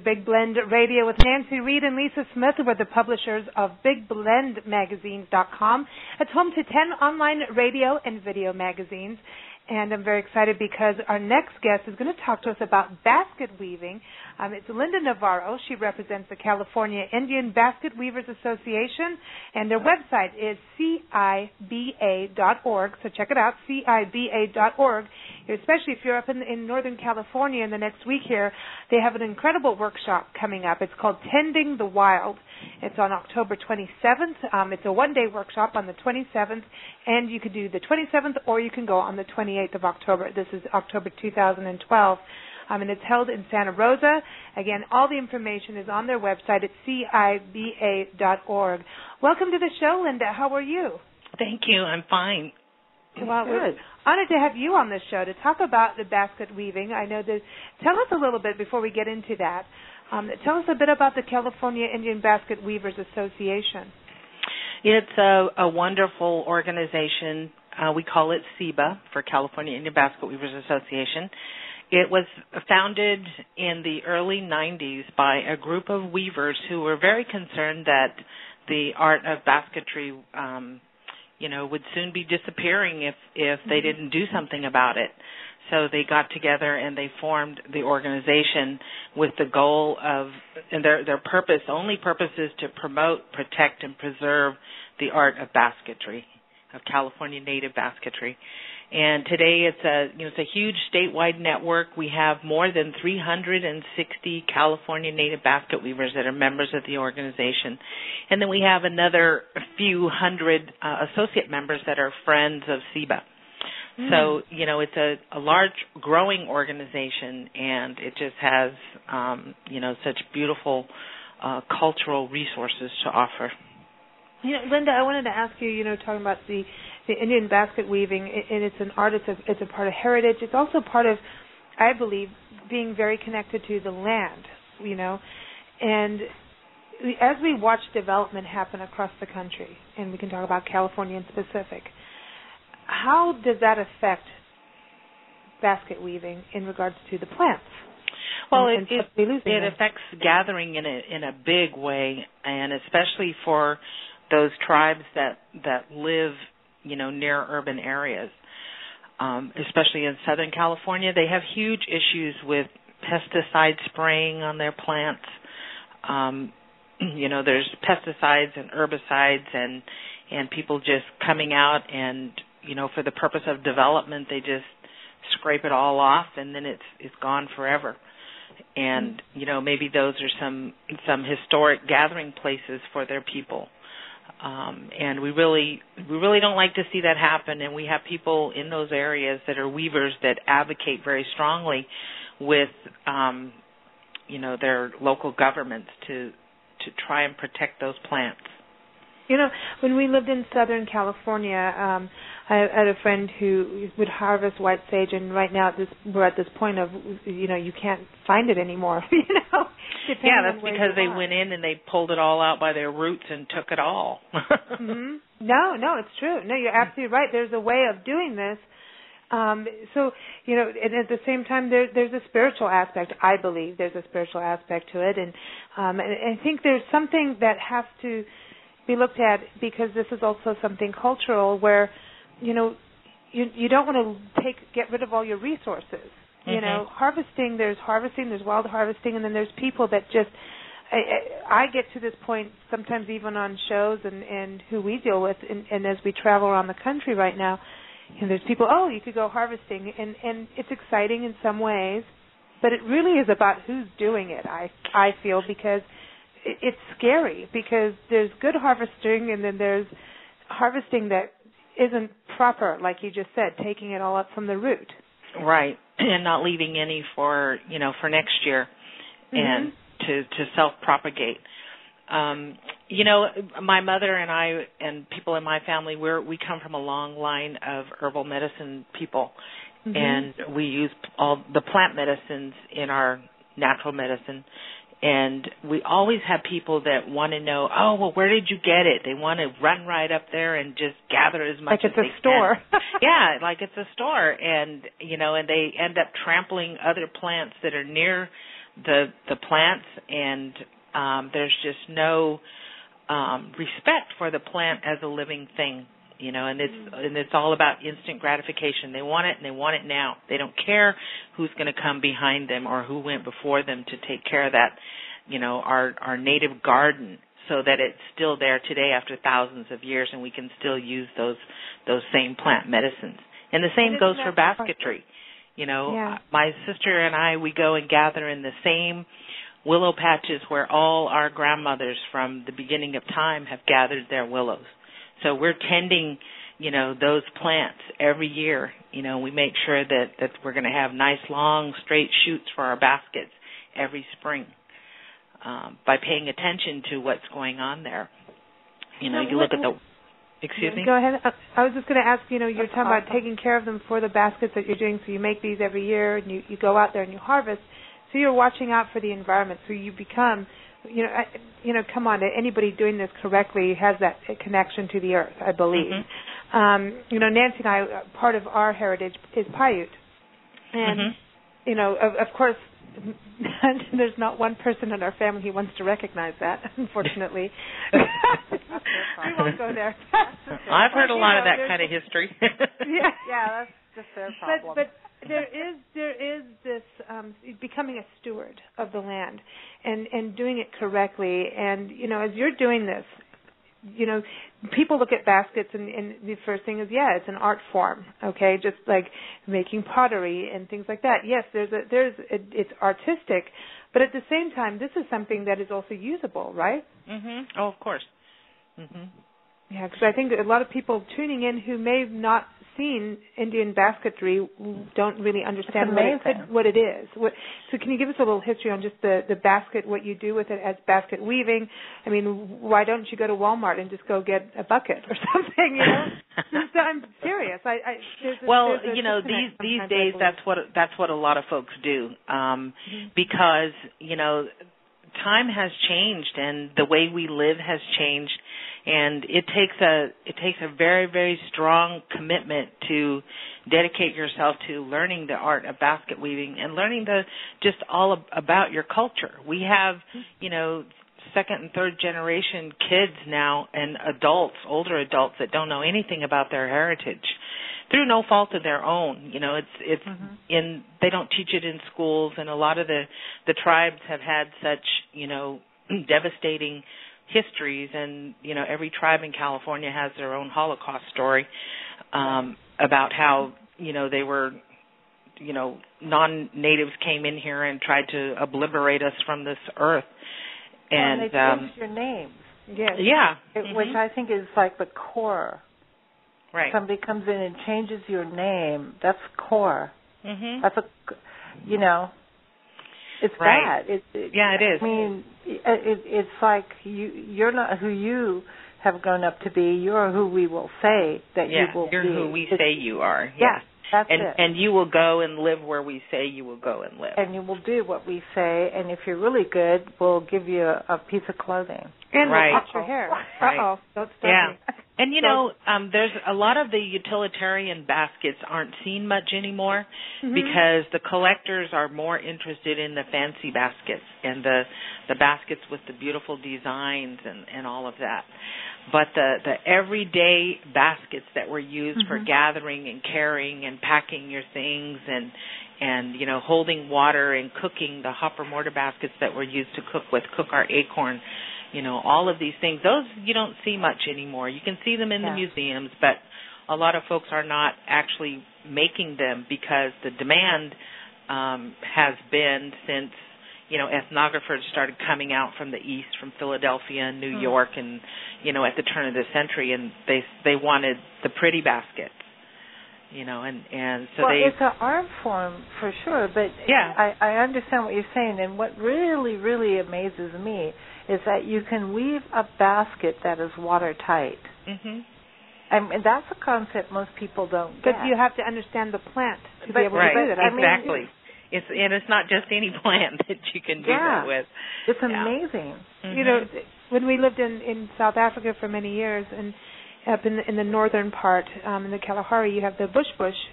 Big Blend Radio with Nancy Reed and Lisa Smith. We're the publishers of BigBlendMagazine.com. It's home to 10 online radio and video magazines. And I'm very excited because our next guest is going to talk to us about basket weaving. It's Linda Navarro. She represents the California Indian Basket Weavers Association, and their website is CIBA.org. So check it out, CIBA.org. Especially if you're up in Northern California in the next week here, they have an incredible workshop coming up. It's called Tending the Wild. It's on October 27th. It's a one-day workshop on the 27th, and you could do the 27th or you can go on the 28th of October. This is October 2012. And it's held in Santa Rosa. Again, all the information is on their website at CIBA.org. Welcome to the show, Linda. How are you? Thank you. I'm fine. Well, we're honored to have you on this show to talk about the basket weaving. I know that. Tell us a little bit before we get into that. Tell us a bit about the California Indian Basket Weavers Association. It's a wonderful organization. We call it CIBA, for California Indian Basket Weavers Association. It was founded in the early 90s by a group of weavers who were very concerned that the art of basketry, would soon be disappearing if they didn't do something about it. So they got together and they formed the organization with the goal of, and their only purpose is to promote, protect, and preserve the art of basketry, of California native basketry. And today it's a huge statewide network. We have more than 360 California native basket weavers that are members of the organization. And then we have another few hundred associate members that are friends of CIBA. So, it's a large growing organization, and it just has, such beautiful cultural resources to offer. Linda, I wanted to ask you, talking about the Indian basket weaving, and it's an art, it's a part of heritage. It's also part of, I believe, being very connected to the land, And as we watch development happen across the country, and we can talk about California in specific, how does that affect basket weaving in regards to the plants? Well, it affects gathering in a big way, and especially for those tribes that live, near urban areas, especially in Southern California. They have huge issues with pesticide spraying on their plants. There's pesticides and herbicides and people just coming out and, for the purpose of development, they just scrape it all off and then it's gone forever. And, maybe those are some historic gathering places for their people. And we really don't like to see that happen. And we have people in those areas that are weavers that advocate very strongly with, their local governments to try and protect those plants. When we lived in Southern California, I had a friend who would harvest white sage, and right now we're at this point of, you can't find it anymore, Yeah, that's because they went in and they pulled it all out by their roots and took it all. Mm-hmm. No, it's true. No, you're absolutely right. There's a way of doing this. And at the same time, there's a spiritual aspect. I believe there's a spiritual aspect to it, and I think there's something that has to be looked at, because this is also something cultural where, you don't want to get rid of all your resources. Mm-hmm. There's wild harvesting, and then there's people that just, I get to this point sometimes even on shows and who we deal with, and as we travel around the country right now, and there's people, you could go harvesting, and it's exciting in some ways, but it really is about who's doing it, I feel, because it's scary, because there's good harvesting and then there's harvesting that isn't proper, like you just said, taking it all up from the root. Right, and not leaving any for next year, and to self-propagate. My mother and I and people in my family, we come from a long line of herbal medicine people, and we use all the plant medicines in our natural medicine. And we always have people that want to know, where did you get it? They want to run right up there and just gather as much as they can. Like it's a store. Yeah, like it's a store. And, and they end up trampling other plants that are near the plants, and there's just no respect for the plant as a living thing, and it's all about instant gratification. They want it, and they want it now. They don't care who's going to come behind them or who went before them to take care of that, our native garden, so that it's still there today after thousands of years, and we can still use those same plant medicines. And the same goes for basketry. My sister and I, we go and gather in the same willow patches where all our grandmothers from the beginning of time have gathered their willows. So we're tending, those plants every year. We make sure that we're going to have nice, long, straight shoots for our baskets every spring by paying attention to what's going on there. You look at the... Excuse me? Go ahead. I was just going to ask, you're talking about taking care of them for the baskets that you're doing, so you make these every year, and you go out there and you harvest. So you're watching out for the environment, so you become, come on, anybody doing this correctly has that connection to the earth, I believe. Mm-hmm. Nancy and I, part of our heritage is Paiute. And, of course, there's not one person in our family who wants to recognize that, unfortunately. We won't go there. I've heard a lot of that kind of history. Yeah, that's just their problem. But there is this becoming a steward of the land and doing it correctly. And, as you're doing this, people look at baskets and the first thing is, it's an art form, okay, just like making pottery and things like that. Yes, it's artistic, but at the same time, this is something that is also usable, right? Mm-hmm. Oh, of course. Mm-hmm. Yeah, because I think a lot of people tuning in who may have not seen Indian basketry don't really understand what it is. So can you give us a little history on just the basket, what you do with it as basket weaving? I mean, why don't you go to Walmart and just go get a bucket or something, I'm serious. These days that's what a lot of folks do because, time has changed and the way we live has changed. And it takes a very, very strong commitment to dedicate yourself to learning the art of basket weaving and learning just all about your culture. We have, second and third generation kids now and adults, older adults that don't know anything about their heritage through no fault of their own. It's they don't teach it in schools, and a lot of the tribes have had such, devastating histories, and every tribe in California has their own Holocaust story about how they were non-natives came in here and tried to obliterate us from this earth, and they changed your names. Which I think is like the core. Right. Somebody comes in and changes your name. That's core. Mm-hmm. That's it's bad. It is. I mean, it's like you're not who you have grown up to be. You're who we will say that you will you're be. You're who we say you are. Yeah, that's it. And you will go and live where we say you will go and live. And you will do what we say. And if you're really good, we'll give you a piece of clothing. And we'll cut your hair. Right. Don't start me. And, there's a lot of the utilitarian baskets aren't seen much anymore because the collectors are more interested in the fancy baskets and the baskets with the beautiful designs and all of that. But the everyday baskets that were used for gathering and carrying and packing your things and holding water and cooking, the hopper mortar baskets that were used to cook our acorn, all of these things, those you don't see much anymore. You can see them in the museums, but a lot of folks are not actually making them because the demand has been since, ethnographers started coming out from the east, from Philadelphia and New York and, at the turn of the century, and they wanted the pretty baskets. And so it's an art form for sure, but I understand what you're saying, and what really, really amazes me is that you can weave a basket that is watertight. Mm-hmm. And that's a concept most people don't get. But you have to understand the plant to be able to do that. Exactly. It's not just any plant that you can do that with. It's amazing. Mm-hmm. When we lived in South Africa for many years, and up in the northern part, in the Kalahari, you have the bush,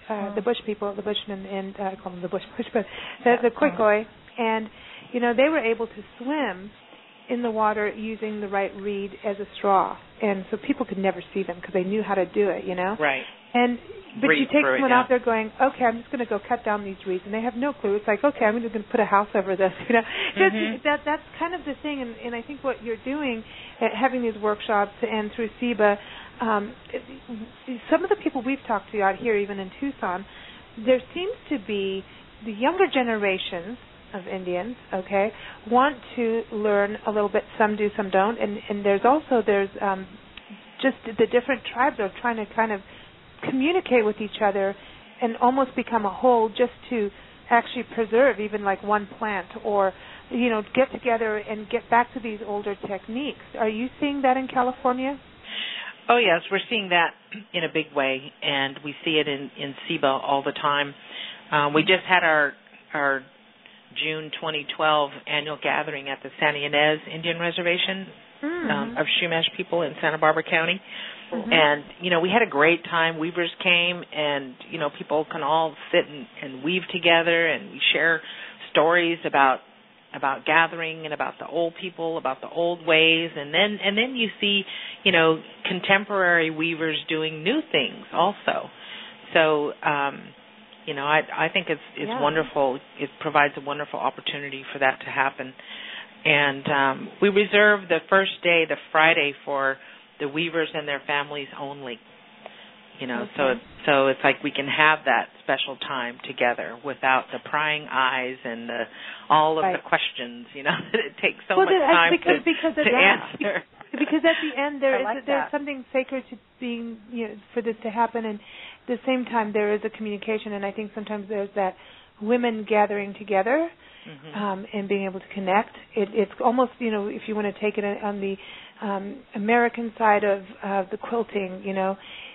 the bush people, the bushmen, and I call them the bush, but the Khoikhoi, and they were able to swim in the water using the right reed as a straw, and so people could never see them because they knew how to do it, Right. But you take someone out there going, okay, I'm just going to go cut down these reeds, and they have no clue. It's like, okay, I'm just going to put a house over this. That's kind of the thing, and I think what you're doing, having these workshops and through SIBA, some of the people we've talked to out here, even in Tucson, there seems to be the younger generations of Indians, want to learn a little bit. Some do, some don't, and there's just the different tribes are trying to kind of communicate with each other and almost become a whole, just to actually preserve even like one plant, or get together and get back to these older techniques. Are you seeing that in California? Oh yes, we're seeing that in a big way, and we see it in SIBA all the time. We just had our June 2012 annual gathering at the Santa Ynez Indian Reservation of Chumash people in Santa Barbara County. And, we had a great time. Weavers came, and, people can all sit and weave together, and we share stories about gathering and about the old people, about the old ways, and then you see, contemporary weavers doing new things also. So, I think it's wonderful. It provides a wonderful opportunity for that to happen. And we reserve the first day, the Friday, for the weavers and their families only. So it's like we can have that special time together without the prying eyes and all of the questions, that it takes so much time to answer. Because at the end there's something sacred to being, for this to happen, and at the same time there is a communication, and I think sometimes there's that women gathering together and being able to connect. It's almost, if you want to take it on the American side of the quilting,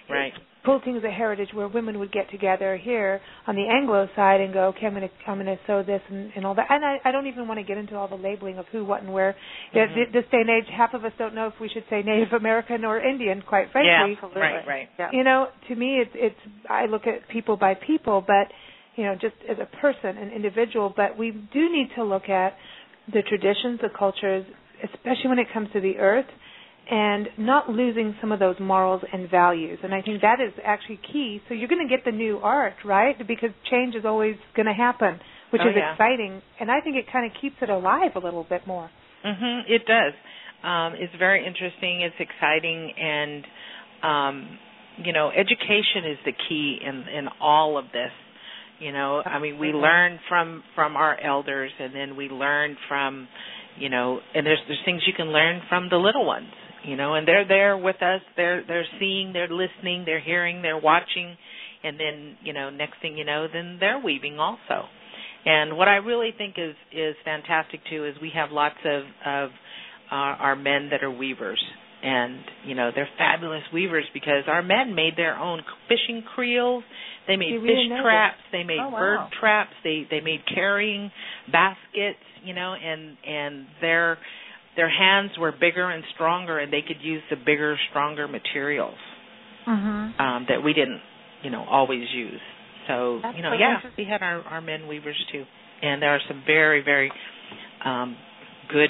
right. Quilting is a heritage where women would get together. Here on the Anglo side and go, okay, I'm going to sew this and all that. And I don't even want to get into all the labeling of who, what, and where. This day and age, half of us don't know if we should say Native American or Indian, quite frankly. Yeah, right. Yeah. To me, it's I look at people by people, but just as a person, an individual. But we do need to look at the traditions, the cultures, especially when it comes to the earth, and not losing some of those morals and values. And I think that is actually key. So you're going to get the new art, right? Because change is always going to happen, which is exciting. And I think it kind of keeps it alive a little bit more. It does. It's very interesting. It's exciting. And, education is the key in all of this. We learn from our elders, and then we learn from, and there's things you can learn from the little ones. And they're there with us. They're seeing, they're listening, they're hearing, they're watching, and then next thing you know, then they're weaving also. And what I really think is fantastic too is we have lots of our men that are weavers, and they're fabulous weavers because our men made their own fishing creels. They made fish traps. They made bird traps. They made carrying baskets. And their hands were bigger and stronger, and they could use the bigger, stronger materials that we didn't, always use. So, we had our men weavers too. And there are some very, very good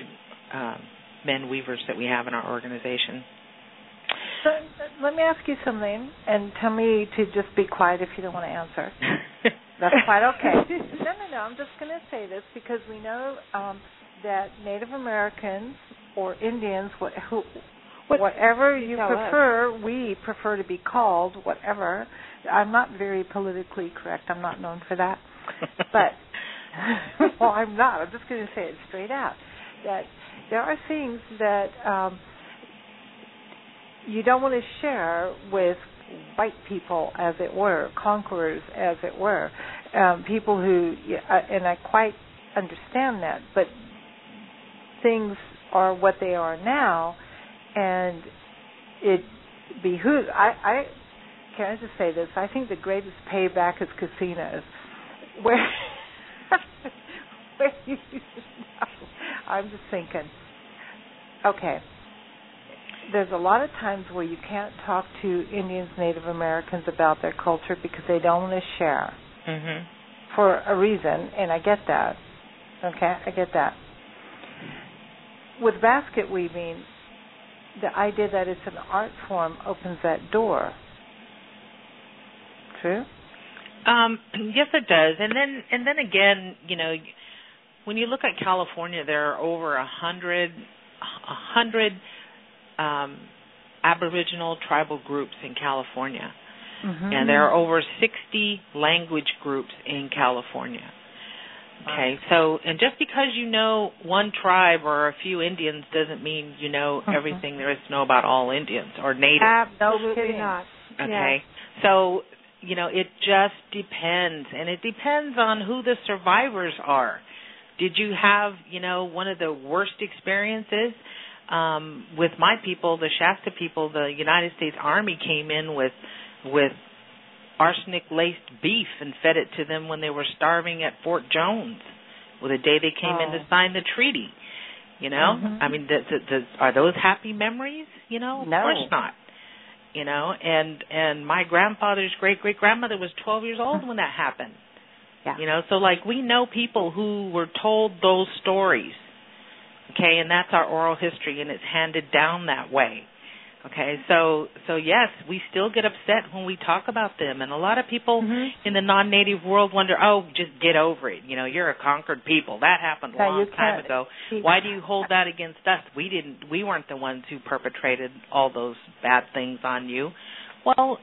men weavers that we have in our organization. So let me ask you something, and tell me to just be quiet if you don't want to answer. That's quite okay. No, I'm just going to say this because we know that Native Americans or Indians, whatever you prefer, we prefer to be called, whatever. I'm not very politically correct. I'm not known for that. But, well, I'm not. I'm just going to say it straight out. That there are things that you don't want to share with white people, as it were, conquerors, as it were, people who, and I quite understand that, but things are what they are now, and it behooves. Can I just say this? I think the greatest payback is casinos, where you know, I'm just thinking, okay, there's a lot of times where you can't talk to Indians, Native Americans about their culture because they don't want to share for a reason, and I get that. Okay, I get that. With basket weaving, the idea that it's an art form opens that door. True? Yes, it does. And then again, when you look at California, there are over 100 Aboriginal tribal groups in California. Mm-hmm. And there are over 60 language groups in California. Okay, so, and just because you know one tribe or a few Indians doesn't mean you know everything there is to know about all Indians or natives. Absolutely not. Okay, so, it just depends, and it depends on who the survivors are. Did you have, one of the worst experiences? With my people, the Shasta people, the United States Army came in with arsenic-laced beef and fed it to them when they were starving at Fort Jones, the day they came in to sign the treaty. Mm-hmm. I mean, are those happy memories? No. Of course not. And my grandfather's great-great-grandmother was 12 years old when that happened. Yeah. So we know people who were told those stories. Okay, and that's our oral history, and it's handed down that way. Okay, so yes, we still get upset when we talk about them, and a lot of people in the non-native world wonder, just get over it. You're a conquered people. That happened a long time ago. Why do you hold that against us? We weren't the ones who perpetrated all those bad things on you. Well,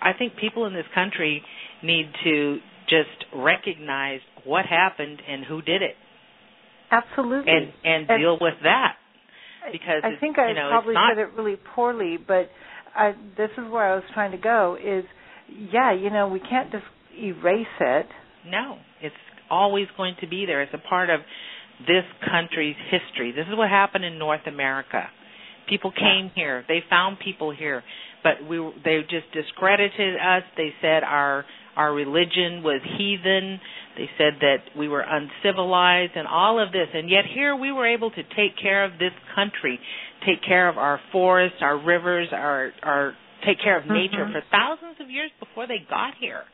I think people in this country need to just recognize what happened and who did it. Absolutely. And deal with that. Because I think I probably said it really poorly, but this is where I was trying to go is, we can't just erase it. No, it's always going to be there. It's a part of this country's history. This is what happened in North America. People came here. They found people here, but they just discredited us. They said our religion was heathen. They said that we were uncivilized and all of this. And yet here we were able to take care of this country, take care of our forests, our rivers, take care of nature for thousands of years before they got here.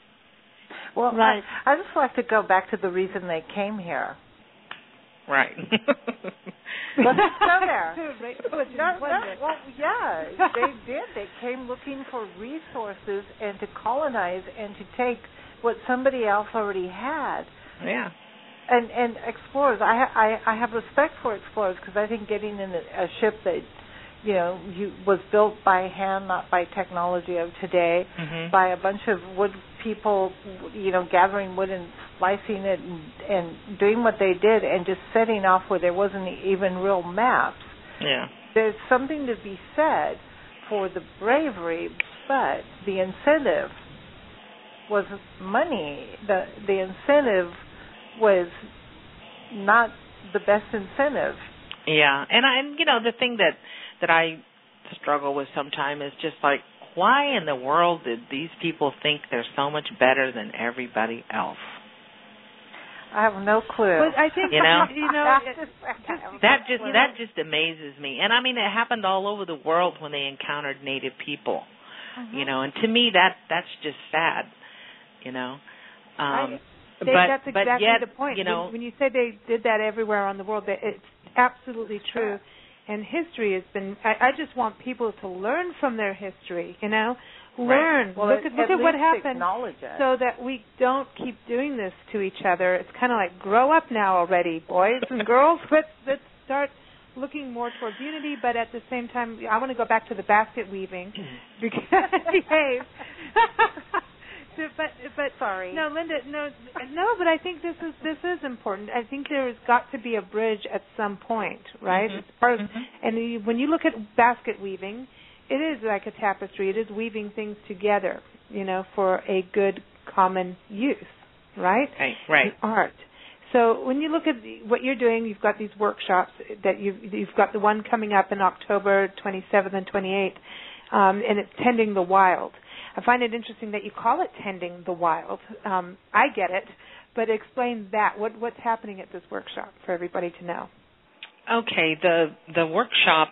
Well, right. I just like to go back to the reason they came here. Right. Let's go there. They did. They came looking for resources and to colonize and to take what somebody else already had. Yeah. And explorers, I have respect for explorers because I think getting in a ship that was built by hand, not by technology of today, by a bunch of wood people, gathering wood and slicing it and doing what they did and just setting off where there wasn't even real maps. Yeah. There's something to be said for the bravery, but the incentive was money. The incentive was not the best incentive. Yeah, and the thing that I struggle with sometimes is just like, why in the world did these people think they're so much better than everybody else? I have no clue. But I think that just amazes me. And I mean, it happened all over the world when they encountered Native people. And to me that's just sad. That's exactly the point. When you say they did that everywhere on the world, it's absolutely true. And history has been. I just want people to learn from their history. Learn. Right. Well, look at what happened, so that we don't keep doing this to each other. It's kind of like, grow up now already, boys and girls. Let's start looking more towards unity. But at the same time, I want to go back to the basket weaving because behave. But sorry. No, Linda. No. But I think this is important. I think there's got to be a bridge at some point, right? It's part of, and when you look at basket weaving, it is like a tapestry. It is weaving things together, for a good common use, right? Right. Art. So when you look at what you're doing, you've got these workshops that you've got the one coming up in October 27th and 28th, and it's Tending the Wild. I find it interesting that you call it Tending the Wild. I get it, but explain that. What's happening at this workshop for everybody to know? Okay, the workshop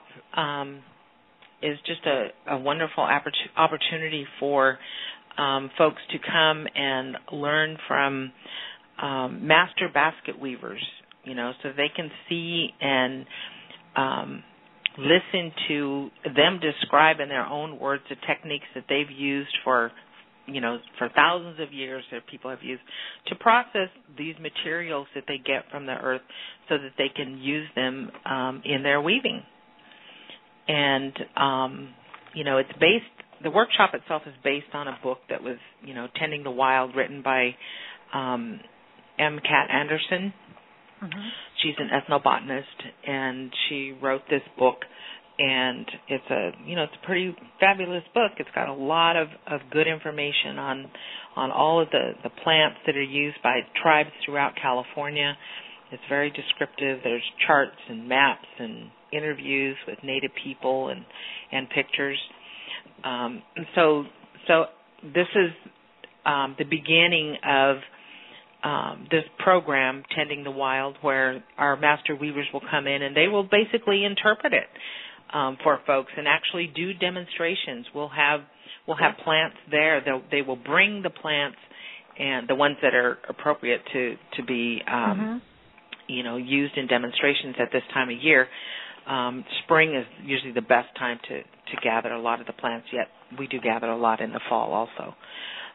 is just a wonderful opportunity for folks to come and learn from master basket weavers so they can see and listen to them describe in their own words the techniques that they've used for thousands of years that people have used to process these materials that they get from the earth so that they can use them in their weaving. And, the workshop itself is based on a book that was, Tending the Wild, written by M. Cat Anderson. Mm-hmm. She's an ethnobotanist, and she wrote this book, and it's a pretty fabulous book. It's got a lot of good information on all of the plants that are used by tribes throughout California. It's very descriptive. There's charts and maps and interviews with Native people and pictures. So this is the beginning of this program, Tending the Wild, where our master weavers will come in and they will basically interpret it for folks and actually do demonstrations. We'll have plants there. They will bring the plants and the ones that are appropriate to be used in demonstrations at this time of year. Spring is usually the best time to gather a lot of the plants, yet we do gather a lot in the fall also.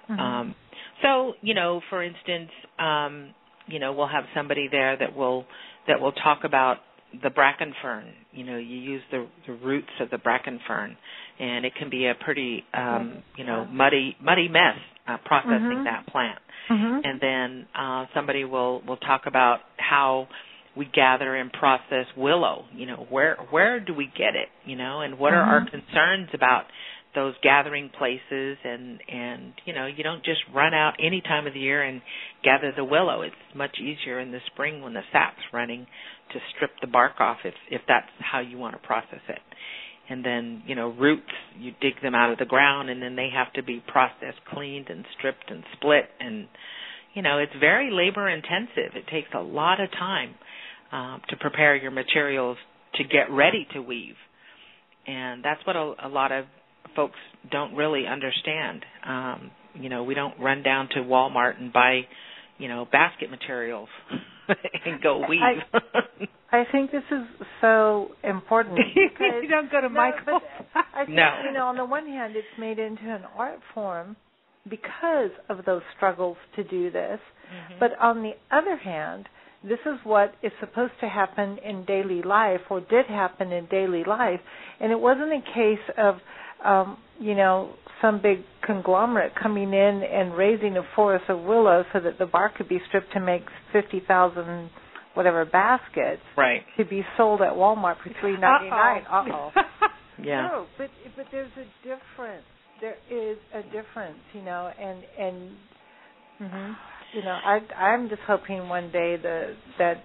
Mm-hmm. So, for instance, we'll have somebody there that will talk about the Bracken Fern. You use the roots of the Bracken Fern, and it can be a pretty, muddy mess processing that plant. Mm-hmm. And then somebody will talk about how we gather and process willow. Where do we get it? And what are our concerns about those gathering places? And you don't just run out any time of the year and gather the willow. It's much easier in the spring when the sap's running to strip the bark off if that's how you want to process it. And then, roots, you dig them out of the ground, and then they have to be processed, cleaned, and stripped and split. And, it's very labor intensive. It takes a lot of time to prepare your materials to get ready to weave. And that's what a lot of folks don't really understand. We don't run down to Walmart and buy, basket materials and go weave. I think this is so important. You don't go to Michael's. I think, on the one hand, it's made into an art form because of those struggles to do this. Mm-hmm. But on the other hand, this is what is supposed to happen in daily life, or did happen in daily life. And it wasn't a case of, some big conglomerate coming in and raising a forest of willow so that the bark could be stripped to make 50,000 whatever baskets, right, to be sold at Walmart for $3.99. Uh-oh. Yeah. No, but there's a difference. There is a difference, and I'm just hoping one day that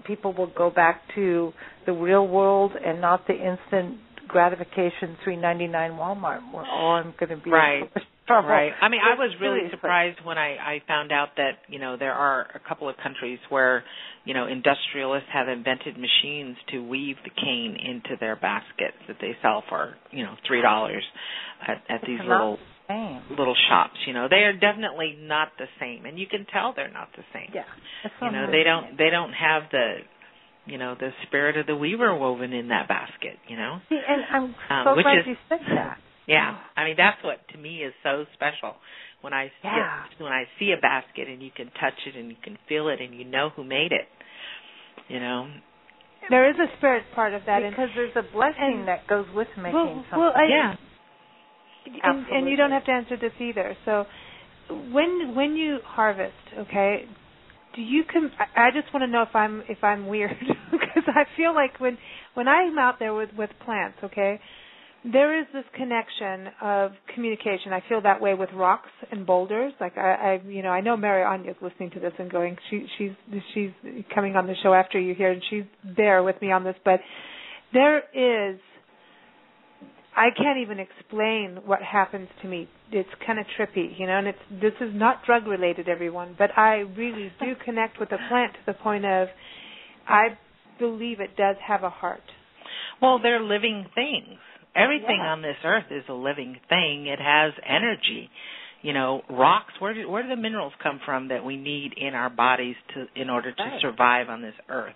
people will go back to the real world and not the instant gratification $3.99 Walmart where all I'm going to be right. trouble. Right. I mean, I was really surprised when I found out that, there are a couple of countries where, industrialists have invented machines to weave the cane into their baskets that they sell for, $3 at these little shops. They are definitely not the same, and you can tell they're not the same. Yeah. They don't have the spirit of the weaver woven in that basket, See, and I'm so glad you said that. Yeah, I mean, that's what to me is so special when I see a basket and you can touch it and you can feel it and you know who made it. There is a spirit part of that, because there's a blessing that goes with making something. And you don't have to answer this either. So, when you harvest, okay, do you I just want to know if I'm weird because I feel like when I'm out there with plants, okay, there is this connection of communication. I feel that way with rocks and boulders. Like I know Mary Anya's listening to this and going, she's coming on the show after you here, and she's there with me on this. But there is, I can't even explain what happens to me. It's kind of trippy, and this is not drug related, everyone. But I really do connect with the plant to the point of, I believe it does have a heart. Well, they're living things. Everything on this earth is a living thing. It has energy. rocks. Where do the minerals come from that we need in our bodies in order to survive on this earth?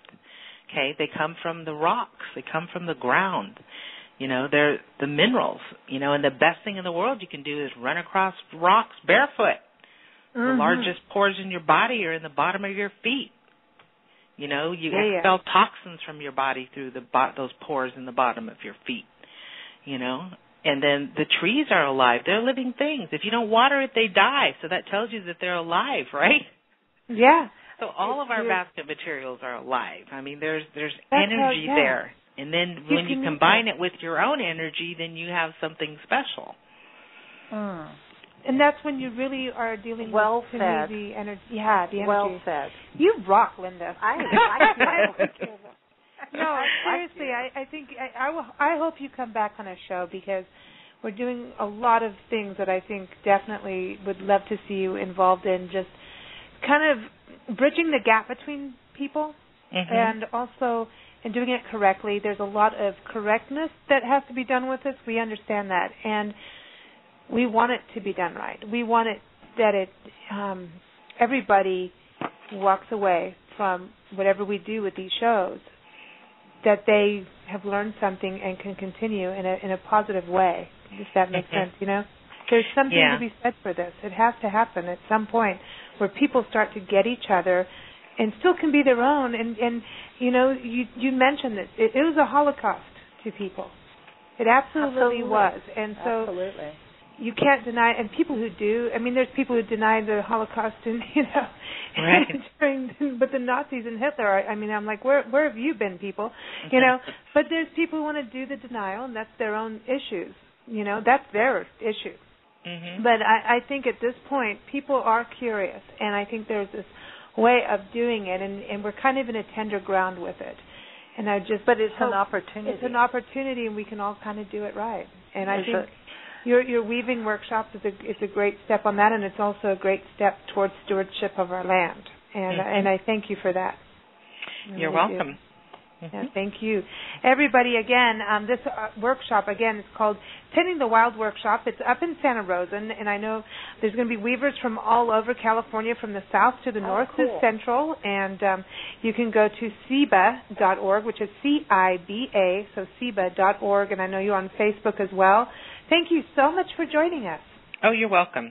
Okay, they come from the rocks. They come from the ground. They're the minerals. And the best thing in the world you can do is run across rocks barefoot. The largest pores in your body are in the bottom of your feet. You expel toxins from your body through those pores in the bottom of your feet. And then the trees are alive. They're living things. If you don't water it, they die. So that tells you that they're alive, right? Yeah. So all of our basket materials are alive. I mean, there's energy there. And then when you combine it with your own energy, then you have something special. And that's when you really are dealing with the energy. Yeah, the energy. Well said. You rock, Linda. I No, seriously, I think I hope you come back on a show, because we're doing a lot of things that I think definitely would love to see you involved in, just kind of bridging the gap between people and also in doing it correctly. There's a lot of correctness that has to be done with this. We understand that, and we want it to be done right. We want it that everybody walks away from whatever we do with these shows, that they have learned something and can continue in a positive way, if that makes sense, There's something to be said for this. It has to happen at some point where people start to get each other and still can be their own. And you mentioned this. It was a Holocaust to people. It absolutely was. And so you can't deny, and people who do, there's people who deny the Holocaust and, but the Nazis and Hitler, I'm like, where have you been, people? But there's people who want to do the denial, and that's their own issues. That's their issue. But I think at this point, people are curious, and I think there's this way of doing it, and we're kind of in a tender ground with it. And but it's an opportunity. It's an opportunity, and we can all kind of do it right. And I think your weaving workshop is a great step on that, and it's also a great step towards stewardship of our land. And I thank you for that. You're welcome. Yeah, thank you. Everybody, again, this workshop, again, is called Tending the Wild Workshop. It's up in Santa Rosa, and I know there's going to be weavers from all over California, from the south to the north to central, and you can go to CIBA.org, which is CIBA, so CIBA.org, and I know you're on Facebook as well. Thank you so much for joining us. Oh, you're welcome.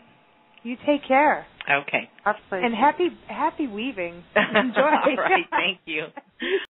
You take care. Okay. And happy weaving. Enjoy. All right, thank you.